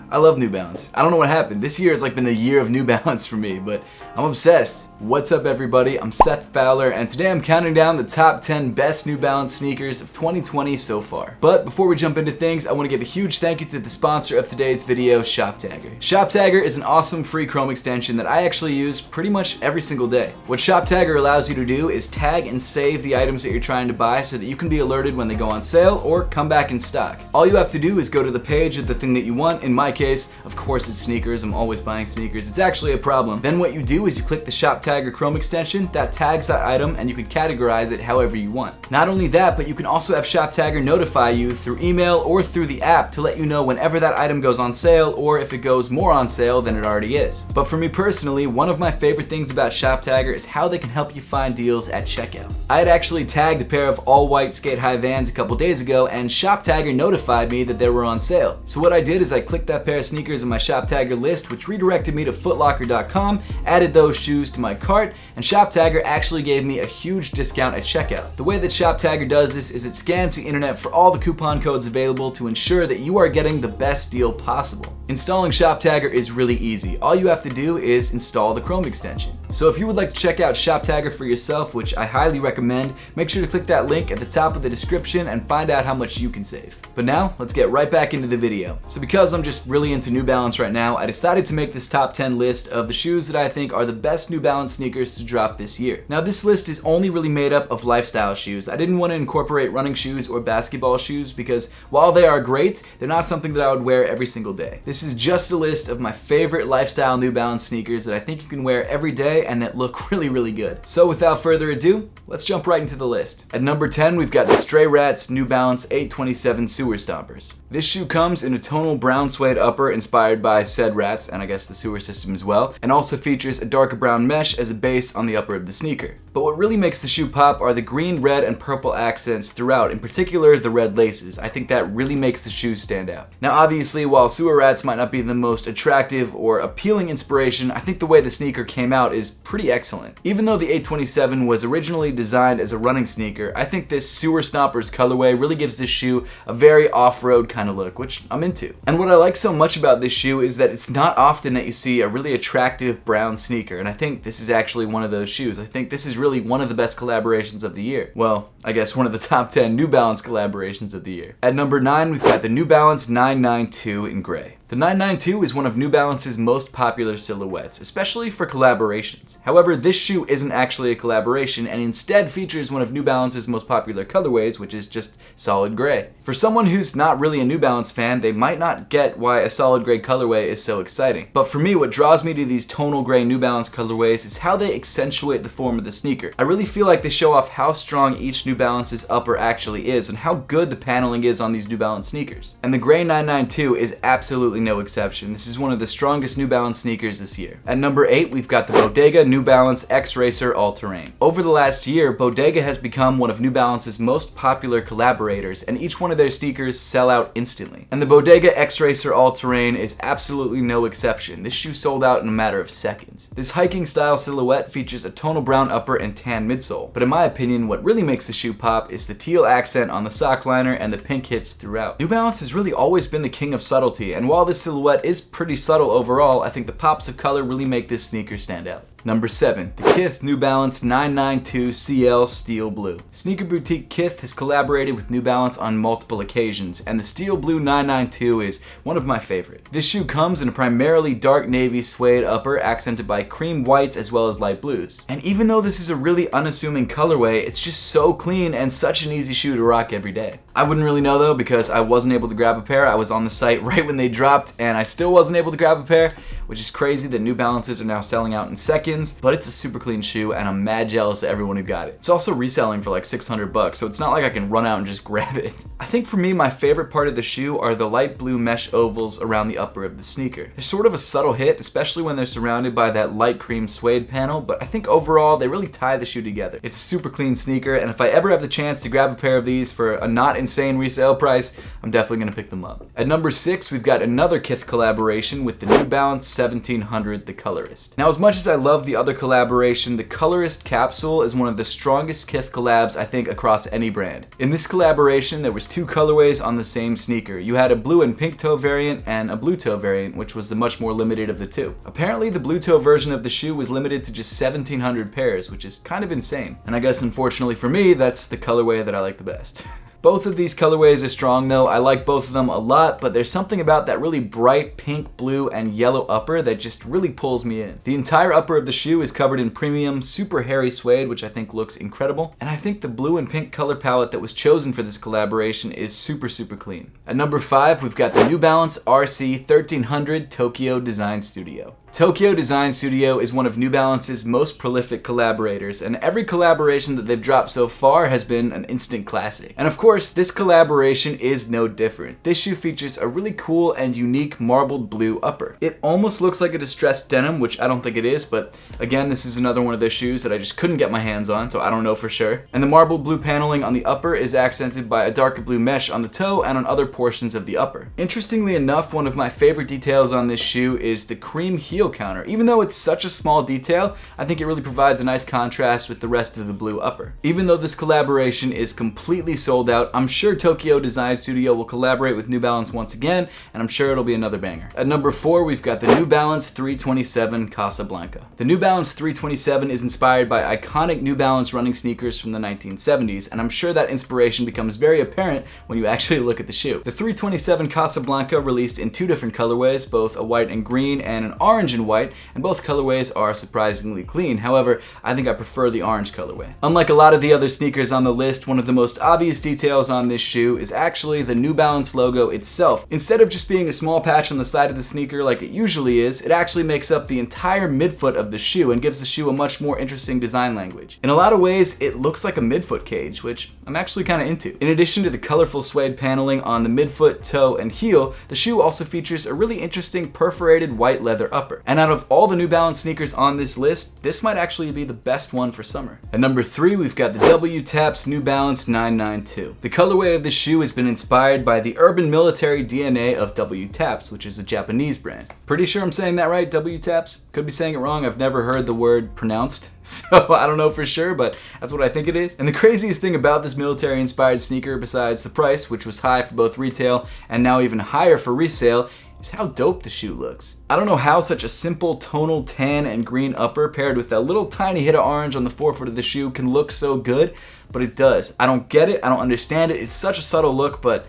I love New Balance. I don't know what happened. This year has been the year of New Balance for me, but I'm obsessed. What's up everybody? I'm Seth Fowler, and today I'm counting down the top 10 best New Balance sneakers of 2020 so far. But before we jump into things, I want to give a huge thank you to the sponsor of today's video, ShopTagger. ShopTagger is an awesome free Chrome extension that I actually use pretty much every single day. What ShopTagger allows you to do is tag and save the items that you're trying to buy so that you can be alerted when they go on sale or come back in stock. All you have to do is go to the page of the thing that you want. In my case, of course it's sneakers. I'm always buying sneakers. It's actually a problem. Then what you do is you click the ShopTagger Chrome extension that tags that item, and you can categorize it however you want. Not only that, but you can also have ShopTagger notify you through email or through the app to let you know whenever that item goes on sale or if it goes more on sale than it already is. But for me personally, one of my favorite things about ShopTagger is how they can help you find deals at checkout. I had actually tagged a pair of all white skate high Vans a couple days ago, and ShopTagger notified me that they were on sale. So what I did is I clicked that pair of sneakers in my ShopTagger list, which redirected me to footlocker.com, added those shoes to my cart, and ShopTagger actually gave me a huge discount at checkout. The way that ShopTagger does this is it scans the internet for all the coupon codes available to ensure that you are getting the best deal possible. Installing ShopTagger is really easy. All you have to do is install the Chrome extension. So if you would like to check out ShopTagger for yourself, which I highly recommend, make sure to click that link at the top of the description and find out how much you can save. But now, let's get right back into the video. So because I'm just really into New Balance right now, I decided to make this top 10 list of the shoes that I think are the best New Balance sneakers to drop this year. Now this list is only really made up of lifestyle shoes. I didn't want to incorporate running shoes or basketball shoes because while they are great, they're not something that I would wear every single day. This is just a list of my favorite lifestyle New Balance sneakers that I think you can wear every day and that look really, really good. So without further ado, let's jump right into the list. At number 10, we've got the Stray Rats New Balance 827 Sewer Stompers. This shoe comes in a tonal brown suede upper inspired by said rats, and I guess the sewer system as well, and also features a darker brown mesh as a base on the upper of the sneaker. But what really makes the shoe pop are the green, red, and purple accents throughout, in particular the red laces. I think that really makes the shoe stand out. Now obviously, while sewer rats might not be the most attractive or appealing inspiration, I think the way the sneaker came out is pretty excellent. Even though the 827 was originally designed as a running sneaker, I think this Sewer Stompers colorway really gives this shoe a very off-road kind of look, which I'm into. And what I like so much about this shoe is that it's not often that you see a really attractive brown sneaker, and I think this is actually one of those shoes. I think this is really one of the best collaborations of the year. Well, I guess one of the top 10 New Balance collaborations of the year. At number 9, we've got the New Balance 992 in gray. The 992 is one of New Balance's most popular silhouettes, especially for collaborations. However, this shoe isn't actually a collaboration and instead features one of New Balance's most popular colorways, which is just solid gray. For someone who's not really a New Balance fan, they might not get why a solid gray colorway is so exciting. But for me, what draws me to these tonal gray New Balance colorways is how they accentuate the form of the sneaker. I really feel like they show off how strong each New Balance's upper actually is and how good the paneling is on these New Balance sneakers. And the gray 992 is absolutely no exception. This is one of the strongest New Balance sneakers this year. At number 8, we've got the Bodega New Balance X-Racer All-Terrain. Over the last year, Bodega has become one of New Balance's most popular collaborators, and each one of their sneakers sell out instantly. And the Bodega X-Racer All-Terrain is absolutely no exception. This shoe sold out in a matter of seconds. This hiking style silhouette features a tonal brown upper and tan midsole, but in my opinion, what really makes the shoe pop is the teal accent on the sock liner and the pink hits throughout. New Balance has really always been the king of subtlety, and while this silhouette is pretty subtle overall, I think the pops of color really make this sneaker stand out. Number 7, the Kith New Balance 992 CL Steel Blue. Sneaker boutique Kith has collaborated with New Balance on multiple occasions, and the Steel Blue 992 is one of my favorite. This shoe comes in a primarily dark navy suede upper accented by cream whites as well as light blues. And even though this is a really unassuming colorway, it's just so clean and such an easy shoe to rock every day. I wouldn't really know though because I wasn't able to grab a pair. I was on the site right when they dropped and I still wasn't able to grab a pair, which is crazy that New Balances are now selling out in seconds. But it's a super clean shoe and I'm mad jealous of everyone who got it. It's also reselling for like $600, so it's not like I can run out and just grab it. I think for me, my favorite part of the shoe are the light blue mesh ovals around the upper of the sneaker. They're sort of a subtle hit, especially when they're surrounded by that light cream suede panel, but I think overall they really tie the shoe together. It's a super clean sneaker, and if I ever have the chance to grab a pair of these for a not insane resale price, I'm definitely gonna pick them up. At number 6, we've got another Kith collaboration with the New Balance 1700 The Colorist. Now, as much as I love the other collaboration, the Colorist capsule is one of the strongest Kith collabs I think across any brand. In this collaboration, there was 2 colorways on the same sneaker. You had a blue and pink toe variant and a blue toe variant, which was the much more limited of the two. Apparently, the blue toe version of the shoe was limited to just 1700 pairs, which is kind of insane. And I guess unfortunately for me, that's the colorway that I like the best. Both of these colorways are strong though. I like both of them a lot, but there's something about that really bright pink, blue, and yellow upper that just really pulls me in. The entire upper of the shoe is covered in premium, super hairy suede, which I think looks incredible. And I think the blue and pink color palette that was chosen for this collaboration is super clean. At number 5, we've got the New Balance RC 1300 Tokyo Design Studio. Tokyo Design Studio is one of New Balance's most prolific collaborators, and every collaboration that they've dropped so far has been an instant classic. And of course, this collaboration is no different. This shoe features a really cool and unique marbled blue upper. It almost looks like a distressed denim, which I don't think it is, but again, this is another one of those shoes that I just couldn't get my hands on, so I don't know for sure. And the marbled blue paneling on the upper is accented by a darker blue mesh on the toe and on other portions of the upper. Interestingly enough, one of my favorite details on this shoe is the cream heel counter. Even though it's such a small detail, I think it really provides a nice contrast with the rest of the blue upper. Even though this collaboration is completely sold out, I'm sure Tokyo Design Studio will collaborate with New Balance once again, and I'm sure it'll be another banger. At number 4, we've got the New Balance 327 Casablanca. The New Balance 327 is inspired by iconic New Balance running sneakers from the 1970s, and I'm sure that inspiration becomes very apparent when you actually look at the shoe. The 327 Casablanca released in 2 different colorways, both a white and green and an orange and white, and both colorways are surprisingly clean. However, I think I prefer the orange colorway. Unlike a lot of the other sneakers on the list, one of the most obvious details on this shoe is actually the New Balance logo itself. Instead of just being a small patch on the side of the sneaker like it usually is, it actually makes up the entire midfoot of the shoe and gives the shoe a much more interesting design language. In a lot of ways, it looks like a midfoot cage, which I'm actually kind of into. In addition to the colorful suede paneling on the midfoot, toe, and heel, the shoe also features a really interesting perforated white leather upper. And out of all the New Balance sneakers on this list, this might actually be the best one for summer. At number 3, we've got the W-Taps New Balance 992. The colorway of this shoe has been inspired by the urban military DNA of W-Taps, which is a Japanese brand. Pretty sure I'm saying that right, W-Taps? Could be saying it wrong, I've never heard the word pronounced, so I don't know for sure, but that's what I think it is. And the craziest thing about this military-inspired sneaker, besides the price, which was high for both retail and now even higher for resale, is how dope the shoe looks. I don't know how such a simple tonal tan and green upper paired with that little tiny hit of orange on the forefoot of the shoe can look so good, but it does. I don't get it, I don't understand it. It's such a subtle look, but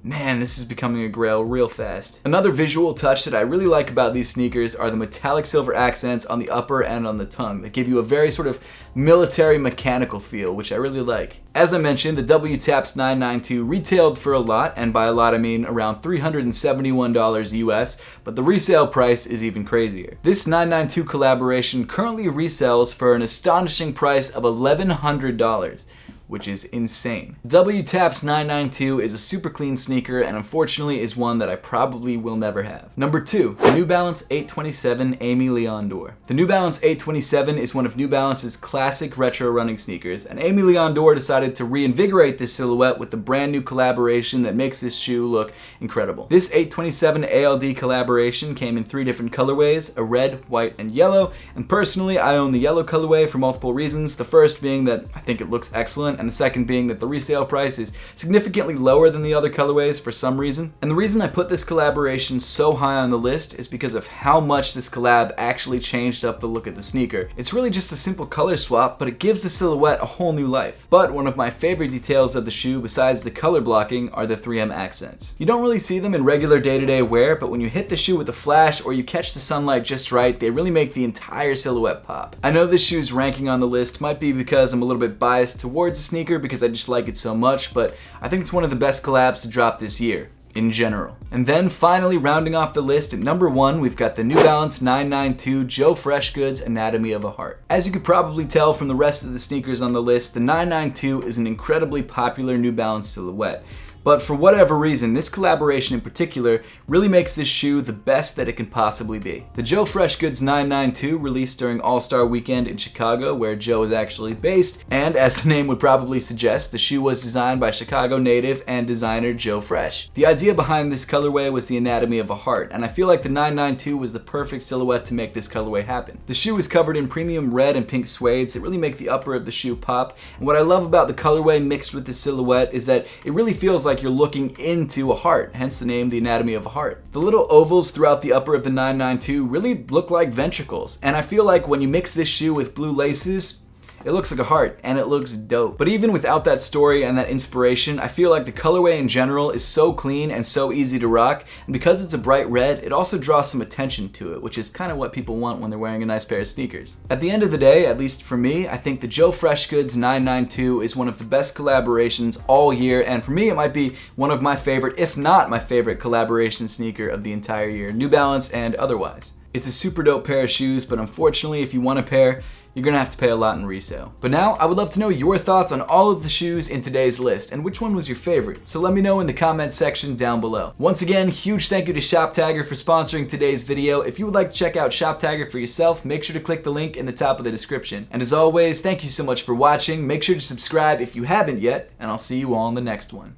man, this is becoming a grail real fast. Another visual touch that I really like about these sneakers are the metallic silver accents on the upper and on the tongue that give you a very sort of military mechanical feel, which I really like. As I mentioned, the W-Taps 992 retailed for a lot, and by a lot I mean around $371 US, but the resale price is even crazier. This 992 collaboration currently resells for an astonishing price of $1,100. Which is insane. W-Taps 992 is a super clean sneaker and unfortunately is one that I probably will never have. Number 2, the New Balance 827 Amy Leon Dore. The New Balance 827 is one of New Balance's classic retro running sneakers, and Amy Leon Dore decided to reinvigorate this silhouette with a brand new collaboration that makes this shoe look incredible. This 827 ALD collaboration came in 3 different colorways, a red, white, and yellow, and personally I own the yellow colorway for multiple reasons. The first being that I think it looks excellent, and the second being that the resale price is significantly lower than the other colorways for some reason. And the reason I put this collaboration so high on the list is because of how much this collab actually changed up the look of the sneaker. It's really just a simple color swap, but it gives the silhouette a whole new life. But one of my favorite details of the shoe, besides the color blocking, are the 3M accents. You don't really see them in regular day-to-day wear, but when you hit the shoe with a flash or you catch the sunlight just right, they really make the entire silhouette pop. I know this shoe's ranking on the list might be because I'm a little bit biased towards the sneaker because I just like it so much, but I think it's one of the best collabs to drop this year, in general. And then finally rounding off the list at number 1, we've got the New Balance 992 Joe Freshgoods Anatomy of a Heart. As you could probably tell from the rest of the sneakers on the list, the 992 is an incredibly popular New Balance silhouette. But for whatever reason, this collaboration in particular really makes this shoe the best that it can possibly be. The Joe Freshgoods 992 released during All-Star Weekend in Chicago, where Joe is actually based, and as the name would probably suggest, the shoe was designed by Chicago native and designer Joe Fresh. The idea behind this colorway was the anatomy of a heart, and I feel like the 992 was the perfect silhouette to make this colorway happen. The shoe is covered in premium red and pink suedes that really make the upper of the shoe pop, and what I love about the colorway mixed with the silhouette is that it really feels like you're looking into a heart, hence the name The Anatomy of a Heart. The little ovals throughout the upper of the 992 really look like ventricles, and I feel like when you mix this shoe with blue laces, it looks like a heart, and it looks dope. But even without that story and that inspiration, I feel like the colorway in general is so clean and so easy to rock, and because it's a bright red, it also draws some attention to it, which is kind of what people want when they're wearing a nice pair of sneakers. At the end of the day, at least for me, I think the Joe Freshgoods 992 is one of the best collaborations all year, and for me, it might be one of my favorite, if not my favorite, collaboration sneaker of the entire year, New Balance and otherwise. It's a super dope pair of shoes, but unfortunately, if you want a pair, you're gonna have to pay a lot in resale. But now, I would love to know your thoughts on all of the shoes in today's list, and which one was your favorite, so let me know in the comment section down below. Once again, huge thank you to ShopTagger for sponsoring today's video. If you would like to check out ShopTagger for yourself, make sure to click the link in the top of the description. And as always, thank you so much for watching, make sure to subscribe if you haven't yet, and I'll see you all in the next one.